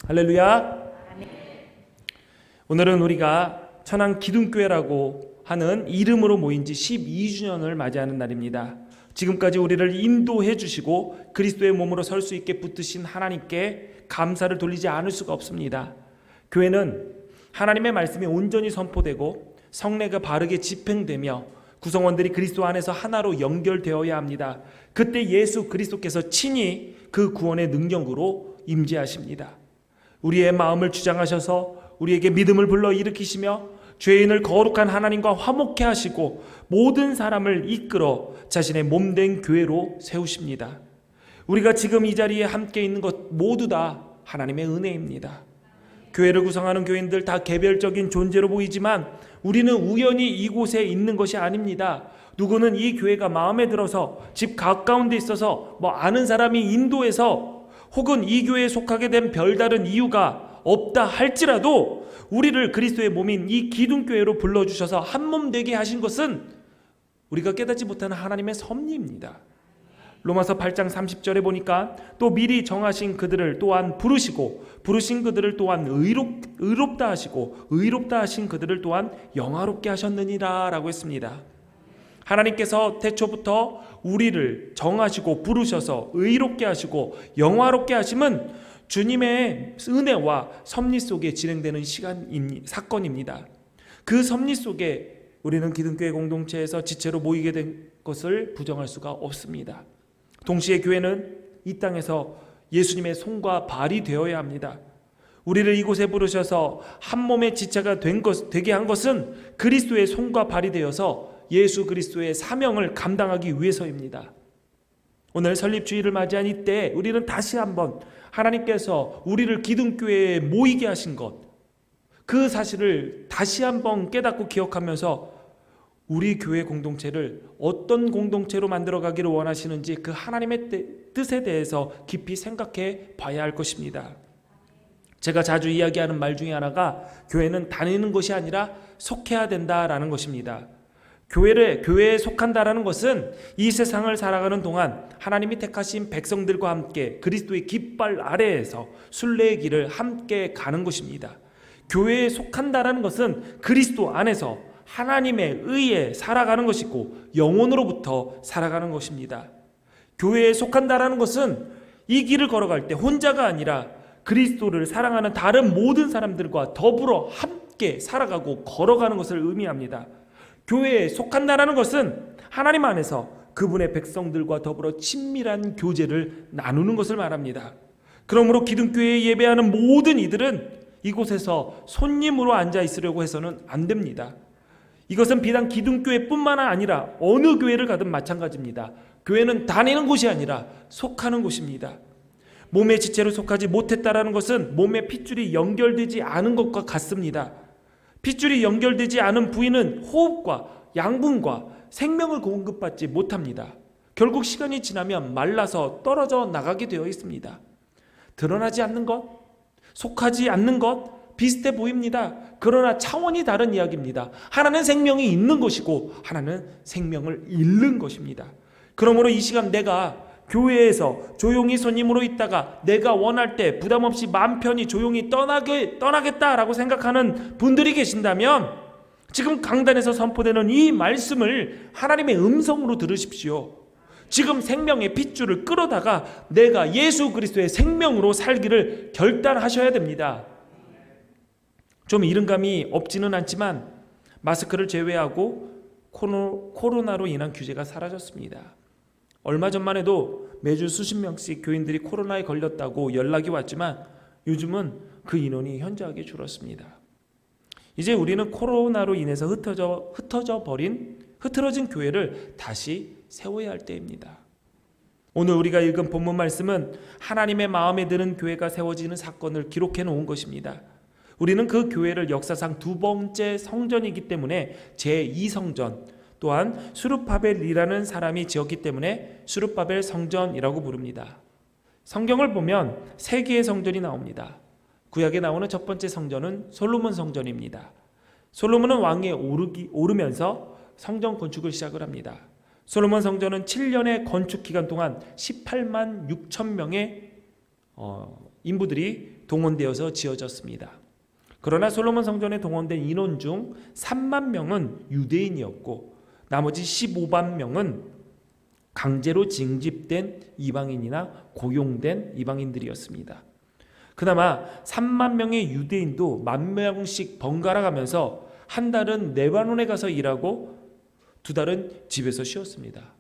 할렐루야. 오늘은 우리가 천안 기둥교회라고 하는 이름으로 모인 지 12주년을 맞이하는 날입니다. 지금까지 우리를 인도해 주시고 그리스도의 몸으로 설 수 있게 붙드신 하나님께 감사를 돌리지 않을 수가 없습니다. 교회는 하나님의 말씀이 온전히 선포되고 성례가 바르게 집행되며 구성원들이 그리스도 안에서 하나로 연결되어야 합니다. 그때 예수 그리스도께서 친히 그 구원의 능력으로 임재하십니다. 우리의 마음을 주장하셔서 우리에게 믿음을 불러일으키시며 죄인을 거룩한 하나님과 화목케 하시고 모든 사람을 이끌어 자신의 몸된 교회로 세우십니다. 우리가 지금 이 자리에 함께 있는 것 모두 다 하나님의 은혜입니다. 교회를 구성하는 교인들 다 개별적인 존재로 보이지만 우리는 우연히 이곳에 있는 것이 아닙니다. 누구는 이 교회가 마음에 들어서 집 가까운 데 있어서 아는 사람이 인도해서 혹은 이 교회에 속하게 된 별다른 이유가 없다 할지라도 우리를 그리스도의 몸인 이 기둥교회로 불러주셔서 한 몸 되게 하신 것은 우리가 깨닫지 못하는 하나님의 섭리입니다. 로마서 8장 30절에 보니까 또 미리 정하신 그들을 또한 부르시고 부르신 그들을 또한 의롭다 하시고 의롭다 하신 그들을 또한 영화롭게 하셨느니라 라고 했습니다. 하나님께서 태초부터 우리를 정하시고 부르셔서 의롭게 하시고 영화롭게 하심은 주님의 은혜와 섭리 속에 진행되는 사건입니다. 그 섭리 속에 우리는 기둥교회 공동체에서 지체로 모이게 된 것을 부정할 수가 없습니다. 동시에 교회는 이 땅에서 예수님의 손과 발이 되어야 합니다. 우리를 이곳에 부르셔서 한 몸의 지체가 되게 한 것은 그리스도의 손과 발이 되어서 예수 그리스도의 사명을 감당하기 위해서입니다. 오늘 설립주일을 맞이한 이때 우리는 다시 한번 하나님께서 우리를 기둥교회에 모이게 하신 것, 그 사실을 다시 한번 깨닫고 기억하면서 우리 교회 공동체를 어떤 공동체로 만들어가기를 원하시는지 그 하나님의 뜻에 대해서 깊이 생각해 봐야 할 것입니다. 제가 자주 이야기하는 말 중에 하나가 교회는 다니는 것이 아니라 속해야 된다라는 것입니다. 교회에 속한다라는 것은 이 세상을 살아가는 동안 하나님이 택하신 백성들과 함께 그리스도의 깃발 아래에서 순례의 길을 함께 가는 것입니다. 교회에 속한다라는 것은 그리스도 안에서 하나님의 의에 살아가는 것이고 영혼으로부터 살아가는 것입니다. 교회에 속한다라는 것은 이 길을 걸어갈 때 혼자가 아니라 그리스도를 사랑하는 다른 모든 사람들과 더불어 함께 살아가고 걸어가는 것을 의미합니다. 교회에 속한다라는 것은 하나님 안에서 그분의 백성들과 더불어 친밀한 교제를 나누는 것을 말합니다. 그러므로 기둥교회에 예배하는 모든 이들은 이곳에서 손님으로 앉아 있으려고 해서는 안 됩니다. 이것은 비단 기둥교회뿐만 아니라 어느 교회를 가든 마찬가지입니다. 교회는 다니는 곳이 아니라 속하는 곳입니다. 몸의 지체로 속하지 못했다라는 것은 몸의 핏줄이 연결되지 않은 것과 같습니다. 핏줄이 연결되지 않은 부위는 호흡과 양분과 생명을 공급받지 못합니다. 결국 시간이 지나면 말라서 떨어져 나가게 되어 있습니다. 드러나지 않는 것, 속하지 않는 것 비슷해 보입니다. 그러나 차원이 다른 이야기입니다. 하나는 생명이 있는 것이고 하나는 생명을 잃는 것입니다. 그러므로 이 시간 내가 교회에서 조용히 손님으로 있다가 내가 원할 때 부담 없이 마음 편히 조용히 떠나겠다라고 생각하는 분들이 계신다면 지금 강단에서 선포되는 이 말씀을 하나님의 음성으로 들으십시오. 지금 생명의 핏줄을 끌어다가 내가 예수 그리스도의 생명으로 살기를 결단하셔야 됩니다. 좀 이른감이 없지는 않지만 마스크를 제외하고 코로나로 인한 규제가 사라졌습니다. 얼마 전만 해도 매주 수십 명씩 교인들이 코로나에 걸렸다고 연락이 왔지만 요즘은 그 인원이 현저하게 줄었습니다. 이제 우리는 코로나로 인해서 흐트러진 교회를 다시 세워야 할 때입니다. 오늘 우리가 읽은 본문 말씀은 하나님의 마음에 드는 교회가 세워지는 사건을 기록해 놓은 것입니다. 우리는 그 교회를 역사상 두 번째 성전이기 때문에 제2성전, 또한 수룹바벨이라는 사람이 지었기 때문에 수룹바벨 성전이라고 부릅니다. 성경을 보면 세 개의 성전이 나옵니다. 구약에 나오는 첫 번째 성전은 솔로몬 성전입니다. 솔로몬은 왕에 오르면서 성전 건축을 시작을 합니다. 솔로몬 성전은 7년의 건축 기간 동안 18만 6천 명의 인부들이 동원되어서 지어졌습니다. 그러나 솔로몬 성전에 동원된 인원 중 3만 명은 유대인이었고 나머지 15만 명은 강제로 징집된 이방인이나 고용된 이방인들이었습니다. 그나마 3만 명의 유대인도 10,000명씩 번갈아 가면서 한 달은 레바논에 가서 일하고 두 달은 집에서 쉬었습니다.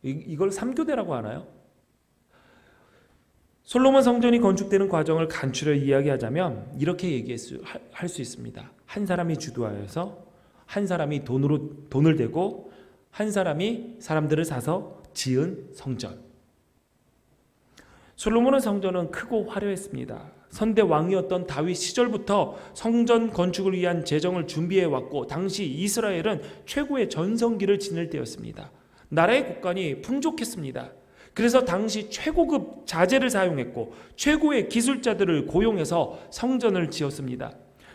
이걸 3교대라고 하나요? 솔로몬 성전이 건축되는 과정을 간추려 이야기하자면 이렇게 할 수 있습니다. 한 사람이 주도하여서 한 사람이 돈을 대고 한 사람이 사람들을 사서 지은 성전. 솔로몬의 성전은 크고 화려했습니다. 선대 왕이었던 다윗 시절부터 성전 건축을 위한 재정을 준비해 왔고 당시 이스라엘은 최고의 전성기를 지낼 때였습니다. 나라의 국간이 풍족했습니다. 그래서 당시 최고급 자재를 사용했고 최고의 기술자들을 고용해서 성전을 지었습니다.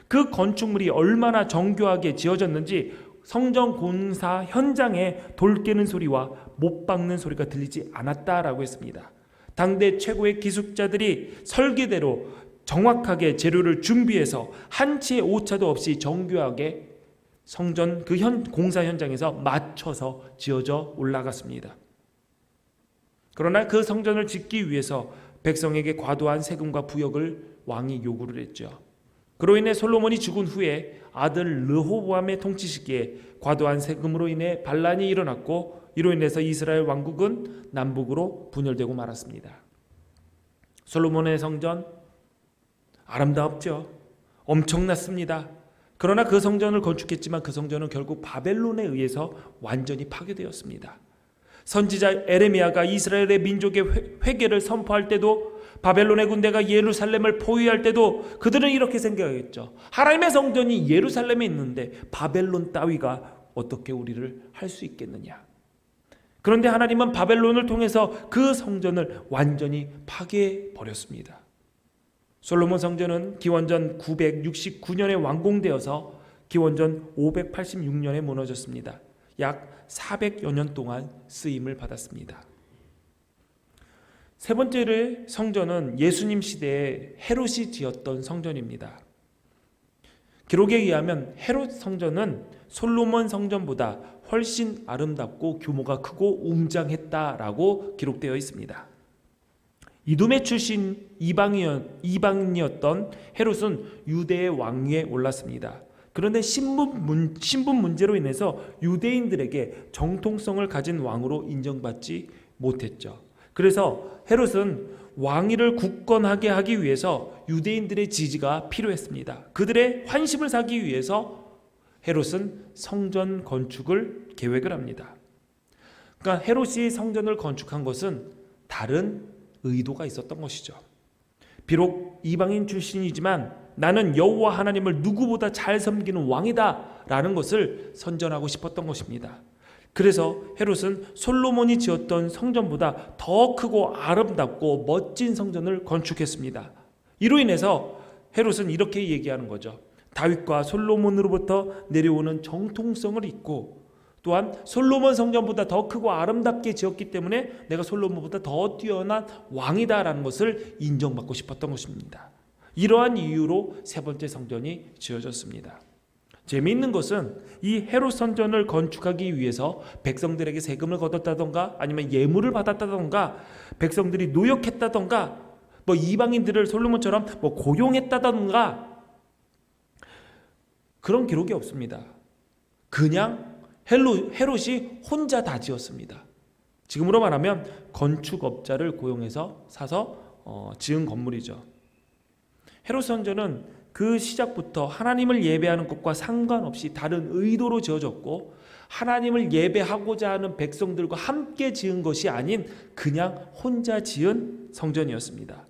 그 건축물이 얼마나 정교하게 지어졌는지 성전 공사 현장에 돌 깨는 소리와 못 박는 소리가 들리지 않았다라고 했습니다. 당대 최고의 기술자들이 설계대로 정확하게 재료를 준비해서 한 치의 오차도 없이 정교하게 성전 그 공사 현장에서 맞춰서 지어져 올라갔습니다. 그러나 그 성전을 짓기 위해서 백성에게 과도한 세금과 부역을 왕이 요구를 했죠. 그로 인해 솔로몬이 죽은 후에 아들 르호보암의 통치 시기에 과도한 세금으로 인해 반란이 일어났고 이로 인해서 이스라엘 왕국은 남북으로 분열되고 말았습니다. 솔로몬의 성전 아름답죠. 엄청났습니다. 그러나 그 성전을 건축했지만 그 성전은 결국 바벨론에 의해서 완전히 파괴되었습니다. 선지자 에레미야가 이스라엘의 민족의 회개를 선포할 때도 바벨론의 군대가 예루살렘을 포위할 때도 그들은 이렇게 생각했죠. 하나님의 성전이 예루살렘에 있는데 바벨론 따위가 어떻게 우리를 할 수 있겠느냐. 그런데 하나님은 바벨론을 통해서 그 성전을 완전히 파괴해버렸습니다. 솔로몬 성전은 기원전 969년에 완공되어서 기원전 586년에 무너졌습니다. 약 400여 년 동안 쓰임을 받았습니다. 세 번째 성전은 예수님 시대에 헤롯이 지었던 성전입니다. 기록에 의하면 헤롯 성전은 솔로몬 성전보다 훨씬 아름답고 규모가 크고 웅장했다라고 기록되어 있습니다. 이두메 출신 이방인이었던 헤롯은 유대의 왕위에 올랐습니다. 그런데 신분 문제로 인해서 유대인들에게 정통성을 가진 왕으로 인정받지 못했죠. 그래서 헤롯은 왕위를 굳건하게 하기 위해서 유대인들의 지지가 필요했습니다. 그들의 환심을 사기 위해서 헤롯은 성전 건축을 계획을 합니다. 그러니까 헤롯이 성전을 건축한 것은 다른 의도가 있었던 것이죠. 비록 이방인 출신이지만 나는 여호와 하나님을 누구보다 잘 섬기는 왕이다 라는 것을 선전하고 싶었던 것입니다. 그래서 헤롯은 솔로몬이 지었던 성전보다 더 크고 아름답고 멋진 성전을 건축했습니다. 이로 인해서 헤롯은 이렇게 얘기하는 거죠. 다윗과 솔로몬으로부터 내려오는 정통성을 잇고 또한 솔로몬 성전보다 더 크고 아름답게 지었기 때문에 내가 솔로몬보다 더 뛰어난 왕이다라는 것을 인정받고 싶었던 것입니다. 이러한 이유로 세 번째 성전이 지어졌습니다. 재미있는 것은 이 헤롯 성전을 건축하기 위해서 백성들에게 세금을 걷었다던가 아니면 예물을 받았다던가 백성들이 노역했다던가 이방인들을 솔로몬처럼 고용했다던가 그런 기록이 없습니다. 그냥 헤롯이 혼자 다 지었습니다. 지금으로 말하면 건축업자를 고용해서 사서 지은 건물이죠. 헤롯 성전은 그 시작부터 하나님을 예배하는 것과 상관없이 다른 의도로 지어졌고 하나님을 예배하고자 하는 백성들과 함께 지은 것이 아닌 그냥 혼자 지은 성전이었습니다.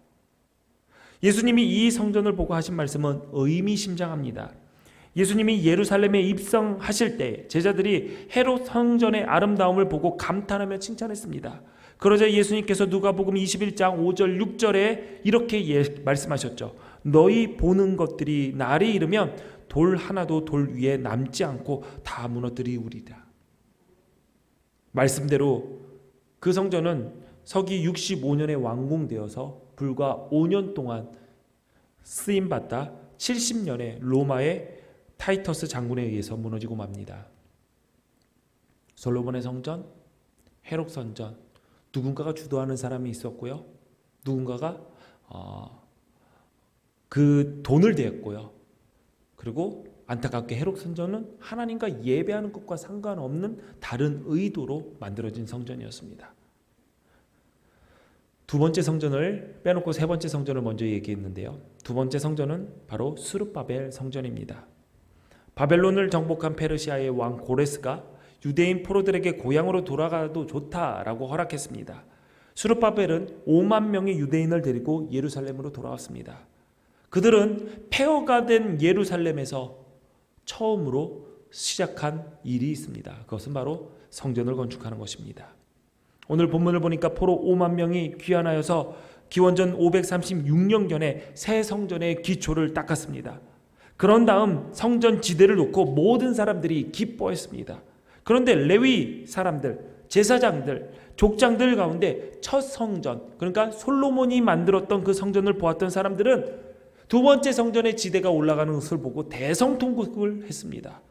예수님이 이 성전을 보고 하신 말씀은 의미심장합니다. 예수님이 예루살렘에 입성하실 때 제자들이 헤롯 성전의 아름다움을 보고 감탄하며 칭찬했습니다. 그러자 예수님께서 누가복음 21장 5절 6절에 이렇게 말씀하셨죠. 너희 보는 것들이 날이 이르면 돌 하나도 돌 위에 남지 않고 다 무너뜨리우리라. 말씀대로 그 성전은 서기 65년에 완공되어서 불과 5년 동안 쓰임받다 70년에 로마의 타이터스 장군에 의해서 무너지고 맙니다. 솔로몬의 성전, 헤롯 성전, 누군가가 주도하는 사람이 있었고요. 누군가가 그 돈을 대었고요. 그리고 안타깝게 헤롯 성전은 하나님과 예배하는 것과 상관없는 다른 의도로 만들어진 성전이었습니다. 두 번째 성전을 빼놓고 세 번째 성전을 먼저 얘기했는데요. 두 번째 성전은 바로 스룹바벨 성전입니다. 바벨론을 정복한 페르시아의 왕 고레스가 유대인 포로들에게 고향으로 돌아가도 좋다라고 허락했습니다. 스룹바벨은 5만 명의 유대인을 데리고 예루살렘으로 돌아왔습니다. 그들은 폐허가 된 예루살렘에서 처음으로 시작한 일이 있습니다. 그것은 바로 성전을 건축하는 것입니다. 오늘 본문을 보니까 포로 5만 명이 귀환하여서 기원전 536년경에 새 성전의 기초를 닦았습니다. 그런 다음 성전 지대를 놓고 모든 사람들이 기뻐했습니다. 그런데 레위 사람들, 제사장들, 족장들 가운데 첫 성전, 그러니까 솔로몬이 만들었던 그 성전을 보았던 사람들은 두 번째 성전의 지대가 올라가는 것을 보고 대성통곡을 했습니다.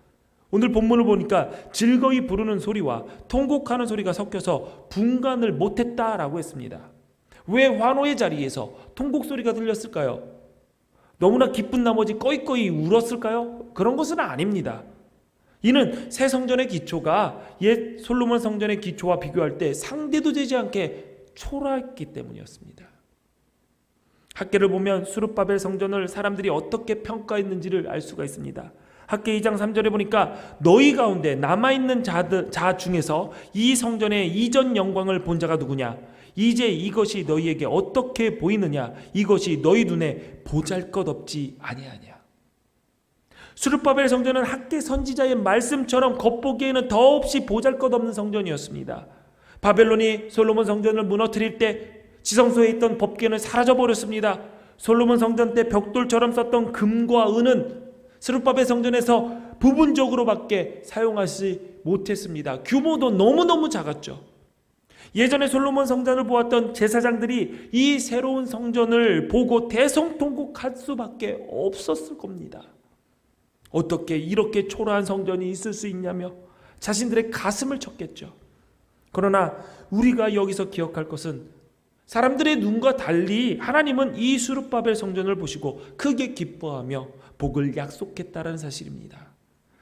오늘 본문을 보니까 즐거이 부르는 소리와 통곡하는 소리가 섞여서 분간을 못했다라고 했습니다. 왜 환호의 자리에서 통곡 소리가 들렸을까요? 너무나 기쁜 나머지 꺼이꺼이 울었을까요? 그런 것은 아닙니다. 이는 새 성전의 기초가 옛 솔로몬 성전의 기초와 비교할 때 상대도 되지 않게 초라했기 때문이었습니다. 학개를 보면 스룹바벨 성전을 사람들이 어떻게 평가했는지를 알 수가 있습니다. 학개 2장 3절에 보니까 너희 가운데 남아있는 자 중에서 이 성전의 이전 영광을 본 자가 누구냐? 이제 이것이 너희에게 어떻게 보이느냐? 이것이 너희 눈에 보잘것없지 아니하냐? 스룹바벨 성전은 학개 선지자의 말씀처럼 겉보기에는 더없이 보잘것없는 성전이었습니다. 바벨론이 솔로몬 성전을 무너뜨릴 때 지성소에 있던 법궤는 사라져버렸습니다. 솔로몬 성전 때 벽돌처럼 썼던 금과 은은 스룹바벨 성전에서 부분적으로밖에 사용하지 못했습니다. 규모도 너무너무 작았죠. 예전에 솔로몬 성전을 보았던 제사장들이 이 새로운 성전을 보고 대성통곡할 수밖에 없었을 겁니다. 어떻게 이렇게 초라한 성전이 있을 수 있냐며 자신들의 가슴을 쳤겠죠. 그러나 우리가 여기서 기억할 것은 사람들의 눈과 달리 하나님은 이 스룹바벨 성전을 보시고 크게 기뻐하며 복을 약속했다는 사실입니다.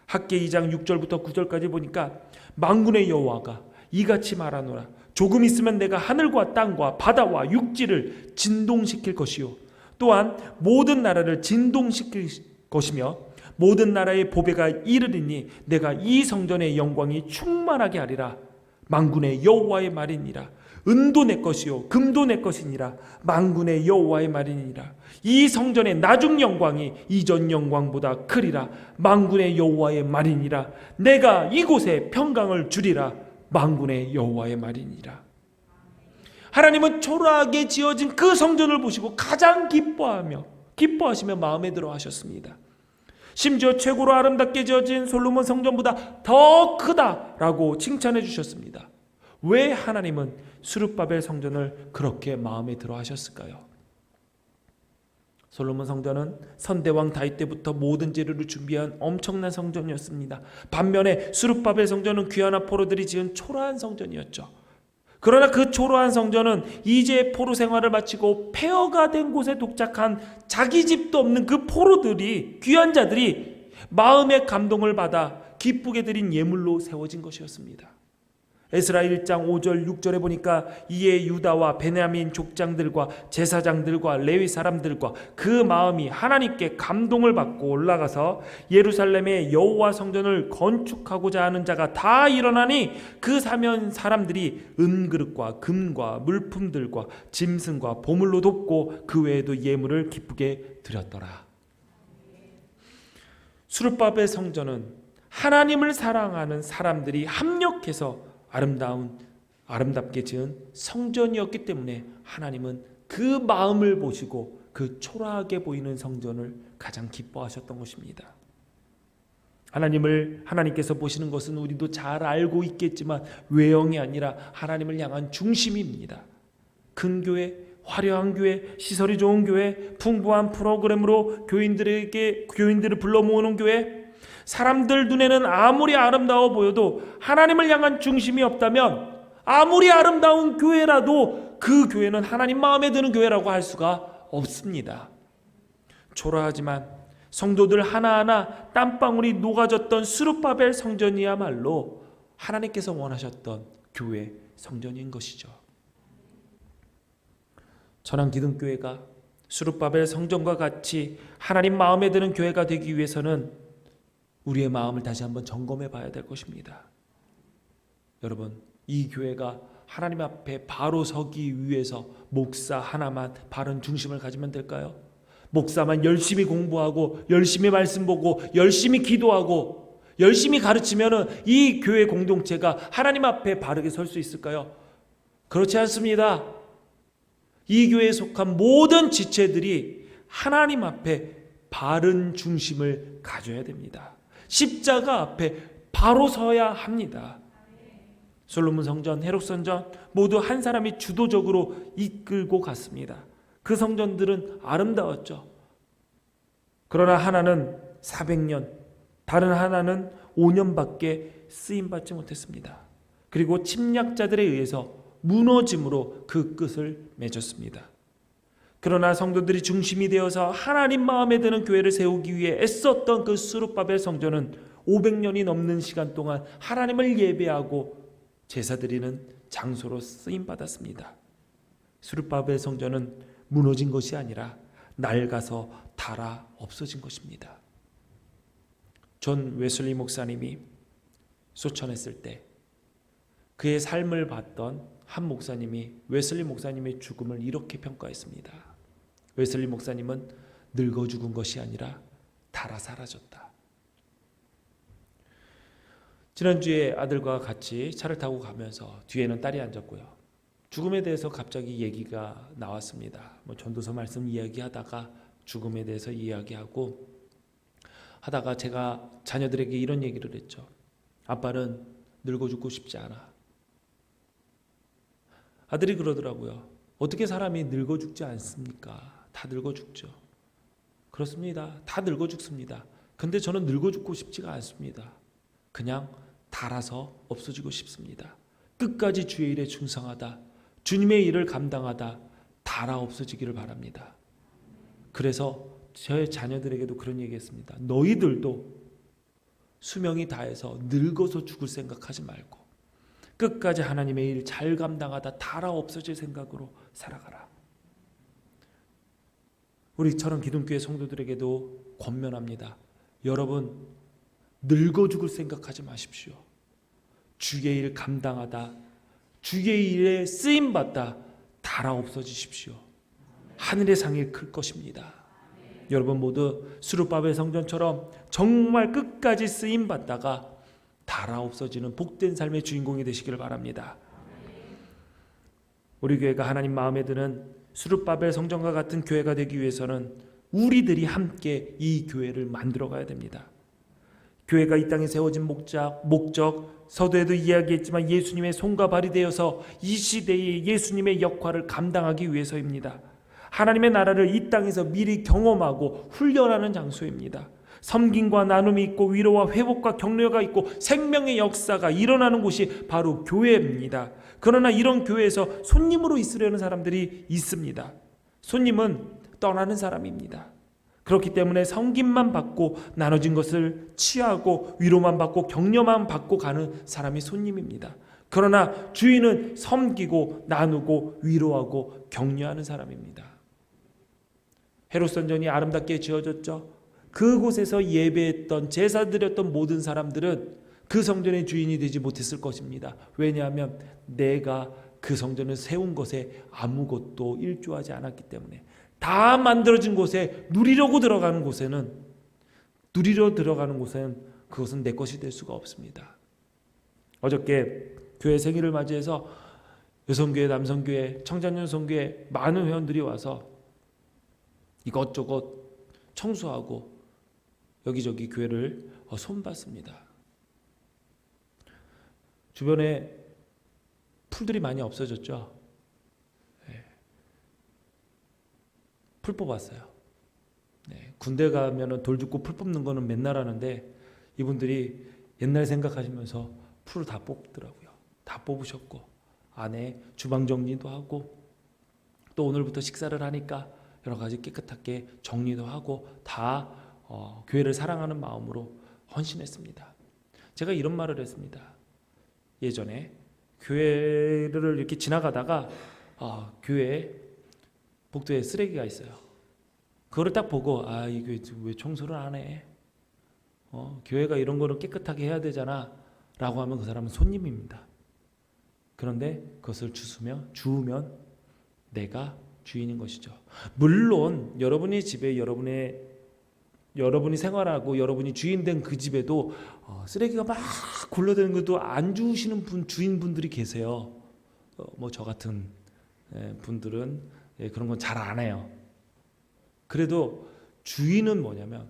학개 2장 6절부터 9절까지 보니까 만군의 여호와가 이같이 말하노라. 조금 있으면 내가 하늘과 땅과 바다와 육지를 진동시킬 것이요 또한 모든 나라를 진동시킬 것이며 모든 나라의 보배가 이르리니 내가 이 성전의 영광이 충만하게 하리라. 만군의 여호와의 말이니라. 은도 내 것이요 금도 내 것이니라. 만군의 여호와의 말이니라. 이 성전의 나중 영광이 이전 영광보다 크리라. 만군의 여호와의 말이니라. 내가 이곳에 평강을 주리라. 만군의 여호와의 말이니라. 하나님은 초라하게 지어진 그 성전을 보시고 가장 기뻐하시며 마음에 들어 하셨습니다. 심지어 최고로 아름답게 지어진 솔로몬 성전보다 더 크다라고 칭찬해 주셨습니다. 왜 하나님은 스룹바벨 성전을 그렇게 마음에 들어 하셨을까요? 솔로몬 성전은 선대왕 다윗 때부터 모든 재료를 준비한 엄청난 성전이었습니다. 반면에 스룹바벨 성전은 귀환한 포로들이 지은 초라한 성전이었죠. 그러나 그 초라한 성전은 이제 포로 생활을 마치고 폐허가 된 곳에 도착한 자기 집도 없는 그 포로들이, 귀한 자들이 마음의 감동을 받아 기쁘게 드린 예물로 세워진 것이었습니다. 에스라 1장 5절 6절에 보니까 이에 유다와 베냐민 족장들과 제사장들과 레위 사람들과 그 마음이 하나님께 감동을 받고 올라가서 예루살렘의 여호와 성전을 건축하고자 하는 자가 다 일어나니 그 사람들이 은그릇과 금과 물품들과 짐승과 보물로 돕고 그 외에도 예물을 기쁘게 드렸더라. 스룹바벨 성전은 하나님을 사랑하는 사람들이 합력해서 아름답게 지은 성전이었기 때문에 하나님은 그 마음을 보시고 그 초라하게 보이는 성전을 가장 기뻐하셨던 것입니다. 하나님께서 보시는 것은 우리도 잘 알고 있겠지만 외형이 아니라 하나님을 향한 중심입니다. 큰 교회, 화려한 교회, 시설이 좋은 교회, 풍부한 프로그램으로 교인들을 불러 모으는 교회, 사람들 눈에는 아무리 아름다워 보여도 하나님을 향한 중심이 없다면 아무리 아름다운 교회라도 그 교회는 하나님 마음에 드는 교회라고 할 수가 없습니다. 초라하지만 성도들 하나하나 땀방울이 녹아졌던 스룹바벨 성전이야말로 하나님께서 원하셨던 교회 성전인 것이죠. 천안기둥교회가 스룹바벨 성전과 같이 하나님 마음에 드는 교회가 되기 위해서는 우리의 마음을 다시 한번 점검해 봐야 될 것입니다. 여러분, 이 교회가 하나님 앞에 바로 서기 위해서 목사 하나만 바른 중심을 가지면 될까요? 목사만 열심히 공부하고 열심히 말씀 보고 열심히 기도하고 열심히 가르치면은 이 교회 공동체가 하나님 앞에 바르게 설 수 있을까요? 그렇지 않습니다. 이 교회에 속한 모든 지체들이 하나님 앞에 바른 중심을 가져야 됩니다. 십자가 앞에 바로 서야 합니다. 솔로몬 성전, 헤롯 성전 모두 한 사람이 주도적으로 이끌고 갔습니다. 그 성전들은 아름다웠죠. 그러나 하나는 400년, 다른 하나는 5년밖에 쓰임받지 못했습니다. 그리고 침략자들에 의해서 무너짐으로 그 끝을 맺었습니다. 그러나 성도들이 중심이 되어서 하나님 마음에 드는 교회를 세우기 위해 애썼던 그 스룹바벨 성전은 500년이 넘는 시간 동안 하나님을 예배하고 제사드리는 장소로 쓰임받았습니다. 스룹바벨 성전은 무너진 것이 아니라 낡아서 닳아 없어진 것입니다. 존 웨슬리 목사님이 소천했을 때 그의 삶을 봤던 한 목사님이 웨슬리 목사님의 죽음을 이렇게 평가했습니다. 웨슬리 목사님은 늙어 죽은 것이 아니라 닳아 사라졌다. 지난주에 아들과 같이 차를 타고 가면서 뒤에는 딸이 앉았고요. 죽음에 대해서 갑자기 얘기가 나왔습니다. 전도서 말씀 이야기하다가 죽음에 대해서 이야기하고 하다가 제가 자녀들에게 이런 얘기를 했죠. 아빠는 늙어 죽고 싶지 않아. 아들이 그러더라고요. 어떻게 사람이 늙어 죽지 않습니까? 다 늙어 죽죠. 그렇습니다. 다 늙어 죽습니다. 근데 저는 늙어 죽고 싶지가 않습니다. 그냥 닳아서 없어지고 싶습니다. 끝까지 주의 일에 충성하다, 주님의 일을 감당하다 닳아 없어지기를 바랍니다. 그래서 제 자녀들에게도 그런 얘기했습니다. 너희들도 수명이 다해서 늙어서 죽을 생각하지 말고 끝까지 하나님의 일 잘 감당하다 닳아 없어질 생각으로 살아가라. 우리처럼 기둥교회 성도들에게도 권면합니다. 여러분, 늙어 죽을 생각하지 마십시오. 주의 일 감당하다, 주의 일에 쓰임받다 닳아 없어지십시오. 하늘의 상이 클 것입니다. 여러분 모두 스룹바벨 성전처럼 정말 끝까지 쓰임받다가 닳아 없어지는 복된 삶의 주인공이 되시기를 바랍니다. 우리 교회가 하나님 마음에 드는 스룹바벨 성전과 같은 교회가 되기 위해서는 우리들이 함께 이 교회를 만들어 가야 됩니다. 교회가 이 땅에 세워진 목적 서두에도 이야기했지만 예수님의 손과 발이 되어서 이 시대에 예수님의 역할을 감당하기 위해서입니다. 하나님의 나라를 이 땅에서 미리 경험하고 훈련하는 장소입니다. 섬김과 나눔이 있고 위로와 회복과 격려가 있고 생명의 역사가 일어나는 곳이 바로 교회입니다. 그러나 이런 교회에서 손님으로 있으려는 사람들이 있습니다. 손님은 떠나는 사람입니다. 그렇기 때문에 섬김만 받고 나눠진 것을 취하고 위로만 받고 격려만 받고 가는 사람이 손님입니다. 그러나 주인은 섬기고 나누고 위로하고 격려하는 사람입니다. 헤롯 성전이 아름답게 지어졌죠. 그곳에서 예배했던 제사 드렸던 모든 사람들은 그 성전의 주인이 되지 못했을 것입니다. 왜냐하면 내가 그 성전을 세운 것에 아무것도 일조하지 않았기 때문에 다 만들어진 곳에 누리려 들어가는 곳에는 그것은 내 것이 될 수가 없습니다. 어저께 교회 생일을 맞이해서 여성교회, 남성교회, 청장년성교회 많은 회원들이 와서 이것저것 청소하고 여기저기 교회를 손봤습니다. 주변에 풀들이 많이 없어졌죠. 풀 뽑았어요. 네, 군대 가면은 돌 줍고 풀 뽑는 거는 맨날 하는데 이분들이 옛날 생각하시면서 풀을 다 뽑더라고요. 다 뽑으셨고 안에 주방 정리도 하고 또 오늘부터 식사를 하니까 여러 가지 깨끗하게 정리도 하고 다 교회를 사랑하는 마음으로 헌신했습니다. 제가 이런 말을 했습니다. 예전에 교회를 이렇게 지나가다가 교회에 복도에 쓰레기가 있어요. 그거를 딱 보고 이 교회 왜 청소를 안 해? 교회가 이런 거를 깨끗하게 해야 되잖아 라고 하면 그 사람은 손님입니다. 그런데 그것을 주우면 내가 주인인 것이죠. 물론 여러분의 집에 여러분이 생활하고 여러분이 주인된 그 집에도 쓰레기가 막 굴러다니는 것도 안 주우시는 주인분들이 계세요. 뭐 저 같은 분들은 그런 건 잘 안 해요. 그래도 주인은 뭐냐면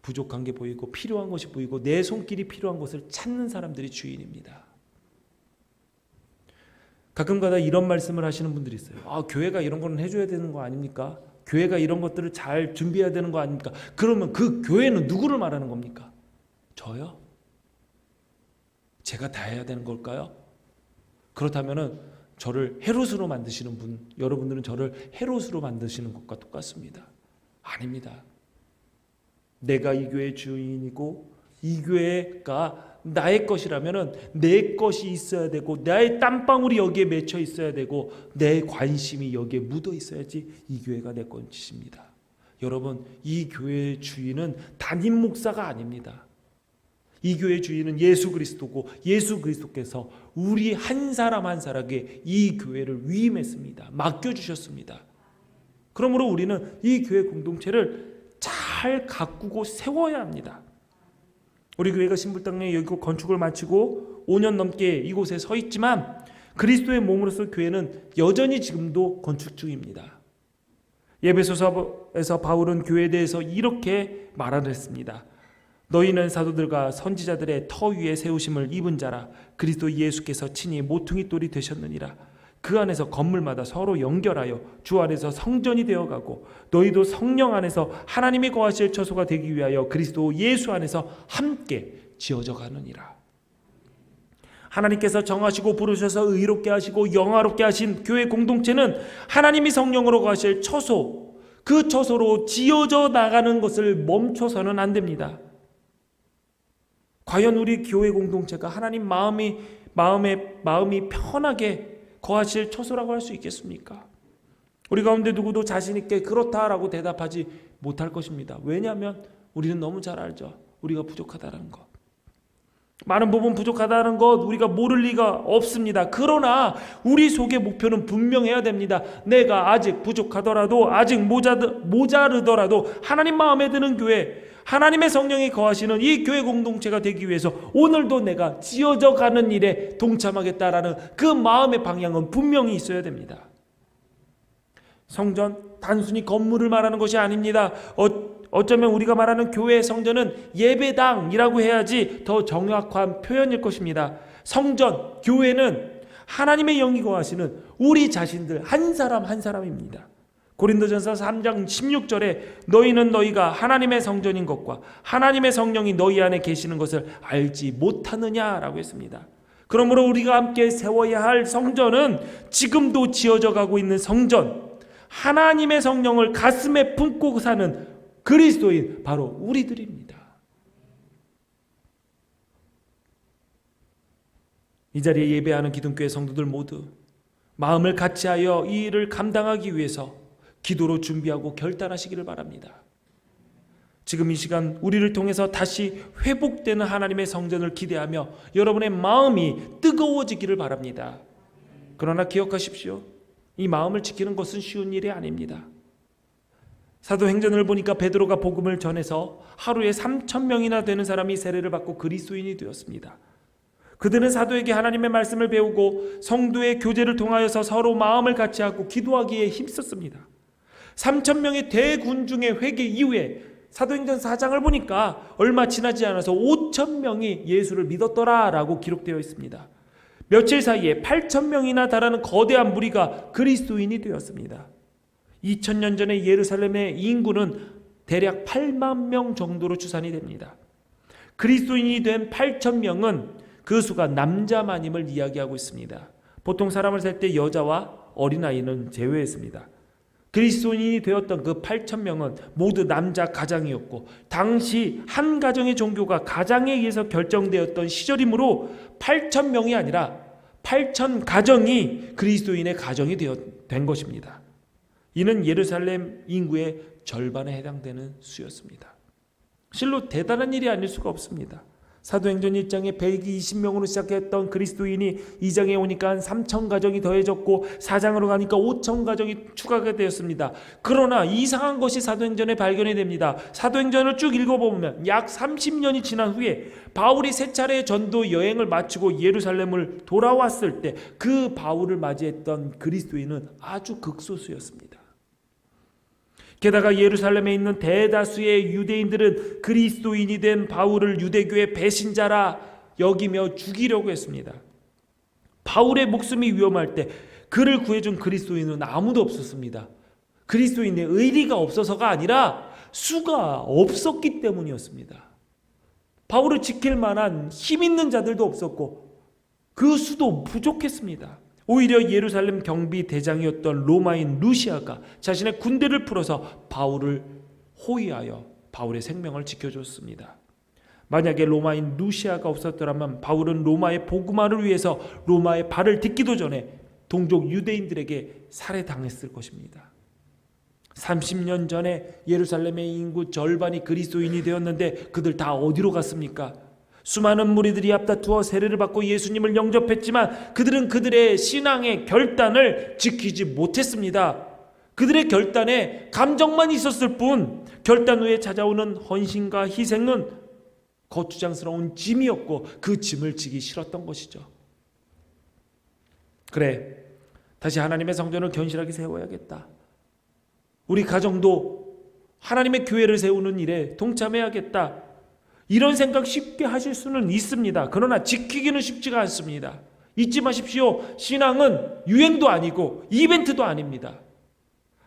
부족한 게 보이고 필요한 것이 보이고 내 손길이 필요한 것을 찾는 사람들이 주인입니다. 가끔가다 이런 말씀을 하시는 분들이 있어요. 교회가 이런 거는 해줘야 되는 거 아닙니까? 교회가 이런 것들을 잘 준비해야 되는 거 아닙니까? 그러면 그 교회는 누구를 말하는 겁니까? 저요? 제가 다 해야 되는 걸까요? 그렇다면은 저를 헤롯으로 만드시는 분, 여러분들은 저를 헤롯으로 만드시는 것과 똑같습니다. 아닙니다. 내가 이 교회의 주인이고 이 교회가 나의 것이라면은 내 것이 있어야 되고 나의 땀방울이 여기에 맺혀 있어야 되고 내 관심이 여기에 묻어 있어야지 이 교회가 내 것입니다. 여러분, 이 교회의 주인은 담임 목사가 아닙니다. 이 교회의 주인은 예수 그리스도고 예수 그리스도께서 우리 한 사람 한 사람에게 이 교회를 위임했습니다. 맡겨주셨습니다. 그러므로 우리는 이 교회 공동체를 잘 가꾸고 세워야 합니다. 우리 교회가 신불당내 여기 건축을 마치고 5년 넘게 이곳에 서 있지만 그리스도의 몸으로서 교회는 여전히 지금도 건축 중입니다. 에베소서에서 바울은 교회에 대해서 이렇게 말하였습니다. 너희는 사도들과 선지자들의 터 위에 세우심을 입은 자라. 그리스도 예수께서 친히 모퉁이 돌이 되셨느니라. 그 안에서 건물마다 서로 연결하여 주 안에서 성전이 되어가고 너희도 성령 안에서 하나님이 거하실 처소가 되기 위하여 그리스도 예수 안에서 함께 지어져 가느니라. 하나님께서 정하시고 부르셔서 의롭게 하시고 영화롭게 하신 교회 공동체는 하나님이 성령으로 거하실 처소, 그 처소로 지어져 나가는 것을 멈춰서는 안 됩니다. 과연 우리 교회 공동체가 하나님 마음이 편하게 거하실 처소라고 할 수 있겠습니까? 우리 가운데 누구도 자신 있게 그렇다라고 대답하지 못할 것입니다. 왜냐하면 우리는 너무 잘 알죠. 우리가 부족하다는 것. 많은 부분 부족하다는 것 우리가 모를 리가 없습니다. 그러나 우리 속의 목표는 분명해야 됩니다. 내가 아직 부족하더라도 아직 모자르더라도 하나님 마음에 드는 교회, 하나님의 성령이 거하시는 이 교회 공동체가 되기 위해서 오늘도 내가 지어져 가는 일에 동참하겠다라는 그 마음의 방향은 분명히 있어야 됩니다. 성전, 단순히 건물을 말하는 것이 아닙니다. 어쩌면 우리가 말하는 교회의 성전은 예배당이라고 해야지 더 정확한 표현일 것입니다. 성전, 교회는 하나님의 영이 거하시는 우리 자신들 한 사람 한 사람입니다. 고린도전서 3장 16절에 너희는 너희가 하나님의 성전인 것과 하나님의 성령이 너희 안에 계시는 것을 알지 못하느냐라고 했습니다. 그러므로 우리가 함께 세워야 할 성전은 지금도 지어져 가고 있는 성전, 하나님의 성령을 가슴에 품고 사는 그리스도인 바로 우리들입니다. 이 자리에 예배하는 기둥교회 성도들 모두 마음을 같이하여 이 일을 감당하기 위해서 기도로 준비하고 결단하시기를 바랍니다. 지금 이 시간 우리를 통해서 다시 회복되는 하나님의 성전을 기대하며 여러분의 마음이 뜨거워지기를 바랍니다. 그러나 기억하십시오. 이 마음을 지키는 것은 쉬운 일이 아닙니다. 사도행전을 보니까 베드로가 복음을 전해서 하루에 3,000명이나 되는 사람이 세례를 받고 그리스도인이 되었습니다. 그들은 사도에게 하나님의 말씀을 배우고 성도의 교제를 통하여서 서로 마음을 같이하고 기도하기에 힘썼습니다. 3,000명의 대군중의 회개 이후에 사도행전 4장을 보니까 얼마 지나지 않아서 5,000명이 예수를 믿었더라라고 기록되어 있습니다. 며칠 사이에 8,000명이나 달하는 거대한 무리가 그리스도인이 되었습니다. 2000년 전에 예루살렘의 인구는 대략 8만 명 정도로 추산이 됩니다. 그리스도인이 된 8,000명은 그 수가 남자만임을 이야기하고 있습니다. 보통 사람을 셀 때 여자와 어린아이는 제외했습니다. 그리스도인이 되었던 그 8,000명은 모두 남자 가장이었고, 당시 한 가정의 종교가 가장에 의해서 결정되었던 시절이므로 8,000명이 아니라 8,000가정이 그리스도인의 가정이 된 것입니다. 이는 예루살렘 인구의 절반에 해당되는 수였습니다. 실로 대단한 일이 아닐 수가 없습니다. 사도행전 1장에 120명으로 시작했던 그리스도인이 2장에 오니까 한 3,000가정이 더해졌고 4장으로 가니까 5,000가정이 추가가 되었습니다. 그러나 이상한 것이 사도행전에 발견이 됩니다. 사도행전을 쭉 읽어보면 약 30년이 지난 후에 바울이 세 차례의 전도 여행을 마치고 예루살렘을 돌아왔을 때 그 바울을 맞이했던 그리스도인은 아주 극소수였습니다. 게다가 예루살렘에 있는 대다수의 유대인들은 그리스도인이 된 바울을 유대교의 배신자라 여기며 죽이려고 했습니다. 바울의 목숨이 위험할 때 그를 구해준 그리스도인은 아무도 없었습니다. 그리스도인의 의리가 없어서가 아니라 수가 없었기 때문이었습니다. 바울을 지킬 만한 힘 있는 자들도 없었고 그 수도 부족했습니다. 오히려 예루살렘 경비 대장이었던 로마인 루시아가 자신의 군대를 풀어서 바울을 호위하여 바울의 생명을 지켜줬습니다. 만약에 로마인 루시아가 없었더라면 바울은 로마의 복음화를 위해서 로마의 발을 딛기도 전에 동족 유대인들에게 살해당했을 것입니다. 30년 전에 예루살렘의 인구 절반이 그리스도인이 되었는데 그들 다 어디로 갔습니까? 수많은 무리들이 앞다투어 세례를 받고 예수님을 영접했지만 그들은 그들의 신앙의 결단을 지키지 못했습니다. 그들의 결단에 감정만 있었을 뿐 결단 후에 찾아오는 헌신과 희생은 거추장스러운 짐이었고 그 짐을 지기 싫었던 것이죠. 그래, 다시 하나님의 성전을 견실하게 세워야겠다. 우리 가정도 하나님의 교회를 세우는 일에 동참해야겠다. 이런 생각 쉽게 하실 수는 있습니다. 그러나 지키기는 쉽지가 않습니다. 잊지 마십시오. 신앙은 유행도 아니고 이벤트도 아닙니다.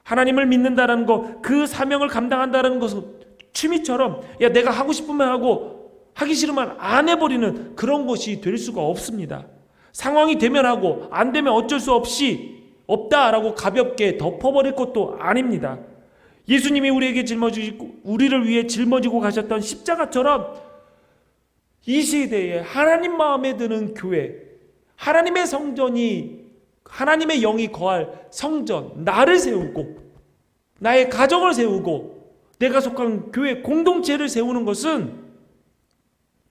하나님을 믿는다는 것, 그 사명을 감당한다는 것은 취미처럼 내가 하고 싶으면 하고 하기 싫으면 안 해버리는 그런 것이 될 수가 없습니다. 상황이 되면 하고 안 되면 어쩔 수 없이 없다라고 가볍게 덮어버릴 것도 아닙니다. 예수님이 우리를 위해 짊어지고 가셨던 십자가처럼 이 시대에 하나님 마음에 드는 교회, 하나님의 성전이, 하나님의 영이 거할 성전, 나를 세우고 나의 가정을 세우고 내가 속한 교회 공동체를 세우는 것은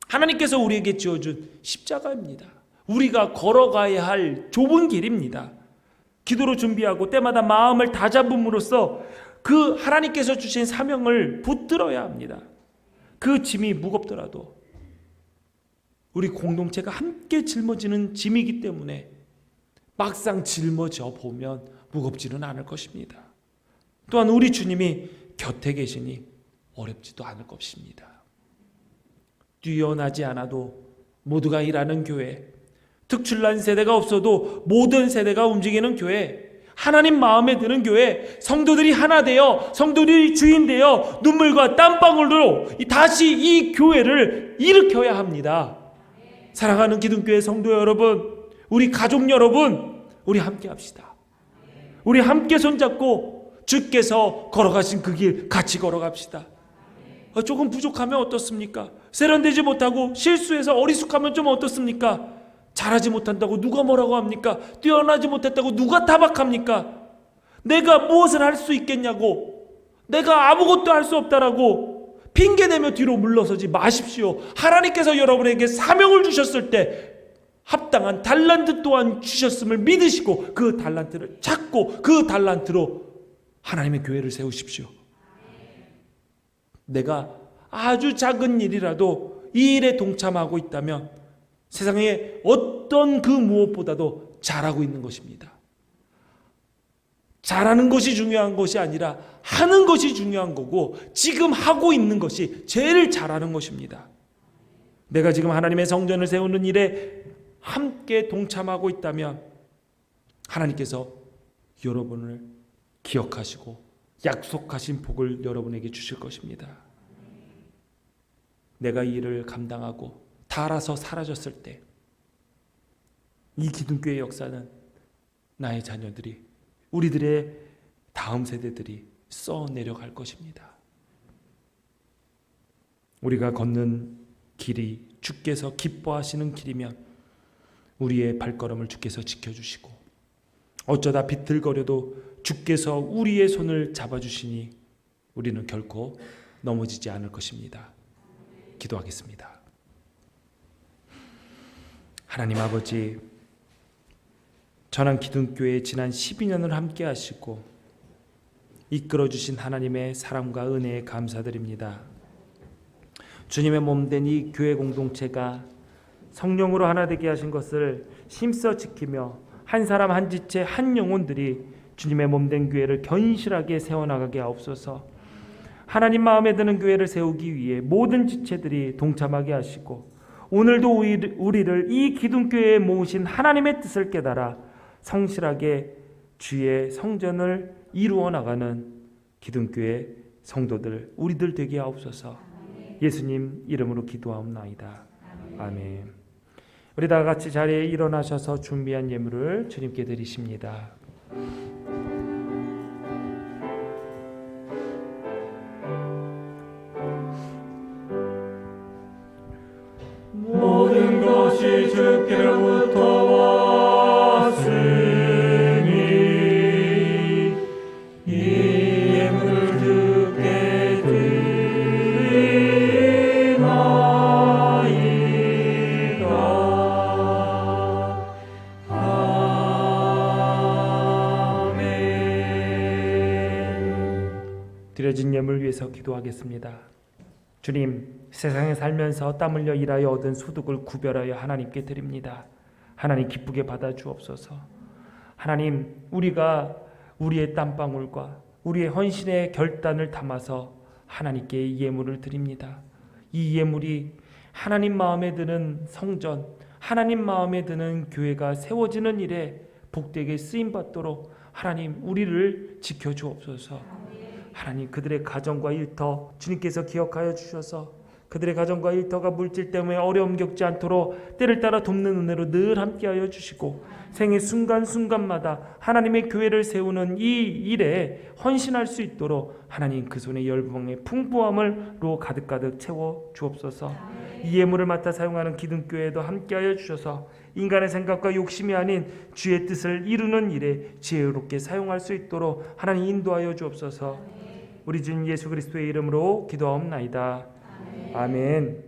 하나님께서 우리에게 지어준 십자가입니다. 우리가 걸어가야 할 좁은 길입니다. 기도로 준비하고 때마다 마음을 다잡음으로써 그 하나님께서 주신 사명을 붙들어야 합니다. 그 짐이 무겁더라도 우리 공동체가 함께 짊어지는 짐이기 때문에 막상 짊어져 보면 무겁지는 않을 것입니다. 또한 우리 주님이 곁에 계시니 어렵지도 않을 것입니다. 뛰어나지 않아도 모두가 일하는 교회, 특출난 세대가 없어도 모든 세대가 움직이는 교회, 하나님 마음에 드는 교회, 성도들이 하나 되어 성도들이 주인 되어 눈물과 땀방울로 다시 이 교회를 일으켜야 합니다. 사랑하는 기둥교회 성도 여러분, 우리 가족 여러분, 우리 함께 합시다. 우리 함께 손잡고 주께서 걸어가신 그 길 같이 걸어갑시다. 조금 부족하면 어떻습니까? 세련되지 못하고 실수해서 어리숙하면 좀 어떻습니까? 잘하지 못한다고 누가 뭐라고 합니까? 뛰어나지 못했다고 누가 타박합니까? 내가 무엇을 할 수 있겠냐고, 내가 아무것도 할 수 없다라고 핑계대며 뒤로 물러서지 마십시오. 하나님께서 여러분에게 사명을 주셨을 때 합당한 달란트 또한 주셨음을 믿으시고 그 달란트를 찾고 그 달란트로 하나님의 교회를 세우십시오. 내가 아주 작은 일이라도 이 일에 동참하고 있다면 세상에 어떤 그 무엇보다도 잘하고 있는 것입니다. 잘하는 것이 중요한 것이 아니라 하는 것이 중요한 거고 지금 하고 있는 것이 제일 잘하는 것입니다. 내가 지금 하나님의 성전을 세우는 일에 함께 동참하고 있다면 하나님께서 여러분을 기억하시고 약속하신 복을 여러분에게 주실 것입니다. 내가 이 일을 감당하고 다 알아서 사라졌을 때 이 기둥교회 역사는 나의 자녀들이, 우리들의 다음 세대들이 써내려갈 것입니다. 우리가 걷는 길이 주께서 기뻐하시는 길이면 우리의 발걸음을 주께서 지켜주시고, 어쩌다 비틀거려도 주께서 우리의 손을 잡아주시니 우리는 결코 넘어지지 않을 것입니다. 기도하겠습니다. 하나님 아버지, 전환기둥교회 지난 12년을 함께 하시고 이끌어주신 하나님의 사랑과 은혜에 감사드립니다. 주님의 몸된 이 교회 공동체가 성령으로 하나 되게 하신 것을 힘써 지키며 한 사람 한 지체 한 영혼들이 주님의 몸된 교회를 견실하게 세워나가게 하옵소서. 하나님 마음에 드는 교회를 세우기 위해 모든 지체들이 동참하게 하시고, 오늘도 우리를 이 기둥교회에 모으신 하나님의 뜻을 깨달아 성실하게 주의 성전을 이루어 나가는 기둥교회 성도들, 우리들 되게 하옵소서. 예수님 이름으로 기도하옵나이다. 아멘. 우리 다 같이 자리에 일어나셔서 준비한 예물을 주님께 드리십니다. 모든 것이 주께로부터 왔으니 이 예물을 주께 드리나이다. 아멘. 드려진 예물 위해서 기도하겠습니다. 주님, 세상에 살면서 땀 흘려 일하여 얻은 소득을 구별하여 하나님께 드립니다. 하나님 기쁘게 받아 주옵소서. 하나님, 우리가 우리의 땀방울과 우리의 헌신의 결단을 담아서 하나님께 이 예물을 드립니다. 이 예물이 하나님 마음에 드는 성전, 하나님 마음에 드는 교회가 세워지는 일에 복되게 쓰임받도록 하나님 우리를 지켜주옵소서. 하나님, 그들의 가정과 일터 주님께서 기억하여 주셔서 그들의 가정과 일터가 물질 때문에 어려움 겪지 않도록 때를 따라 돕는 은혜로 늘 함께하여 주시고, 생의 순간순간마다 하나님의 교회를 세우는 이 일에 헌신할 수 있도록 하나님 그 손의 열방의 풍부함으로 가득가득 채워 주옵소서. 이 예물을 맡아 사용하는 기둥교회도 함께하여 주셔서 인간의 생각과 욕심이 아닌 주의 뜻을 이루는 일에 지혜롭게 사용할 수 있도록 하나님 인도하여 주옵소서. 우리 주님 예수 그리스도의 이름으로 기도하옵나이다. 아멘.